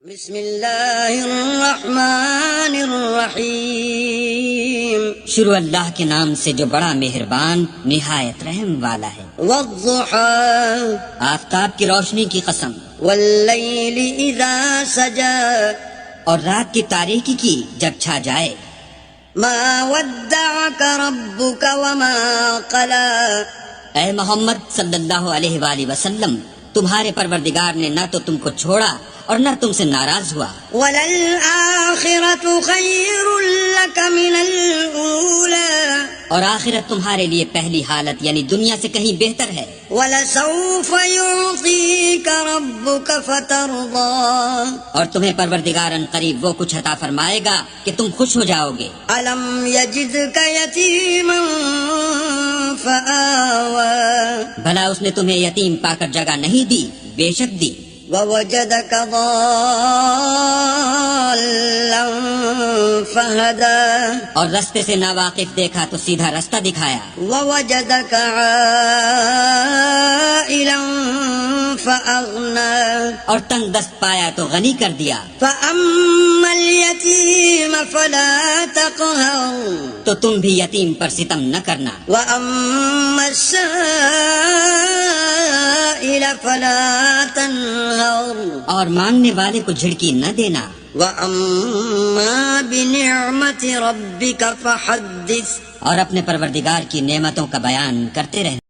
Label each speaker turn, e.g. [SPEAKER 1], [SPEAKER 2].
[SPEAKER 1] بسم اللہ الرحمن الرحیم،
[SPEAKER 2] شروع اللہ کے نام سے جو بڑا مہربان نہایت رحم والا ہے۔
[SPEAKER 1] والضحى
[SPEAKER 2] آفتاب کی روشنی کی قسم،
[SPEAKER 1] واللیل اذا سجى
[SPEAKER 2] اور رات کی تاریکی کی جب چھا جائے۔
[SPEAKER 1] ما ودعك ربك وما قلى،
[SPEAKER 2] اے محمد صلی اللہ علیہ وآلہ وسلم، تمہارے پروردگار نے نہ تو تم کو چھوڑا اور نہ تم سے ناراض ہوا۔
[SPEAKER 1] وللآخرة خير لك من الأولى،
[SPEAKER 2] اور آخرت تمہارے لیے پہلی حالت یعنی دنیا سے کہیں بہتر ہے۔
[SPEAKER 1] ولسوف يعطيك ربك فترضى،
[SPEAKER 2] اور تمہیں پروردگارن قریب وہ کچھ عطا فرمائے گا کہ تم خوش ہو جاؤ گے۔
[SPEAKER 1] ألم يجدك يتيما فآوى،
[SPEAKER 2] بھلا اس نے تمہیں یتیم پا کر جگہ نہیں دی؟ بے شک دی۔
[SPEAKER 1] ووجدك ضالا فهدى،
[SPEAKER 2] اور رستے سے ناواقف دیکھا تو سیدھا رستہ دکھایا۔
[SPEAKER 1] ووجدك عائلا فأغنى،
[SPEAKER 2] اور تنگ دست پایا تو غنی کر دیا۔
[SPEAKER 1] فأما اليتيم فلا تقهر،
[SPEAKER 2] تو تم بھی یتیم پر ستم نہ کرنا،
[SPEAKER 1] وأما السائل فلا تنهر،
[SPEAKER 2] اور مانگنے والے کو جھڑکی نہ دینا۔
[SPEAKER 1] وأما بنعمة ربك فحدث،
[SPEAKER 2] اور اپنے پروردگار کی نعمتوں کا بیان کرتے رہنا۔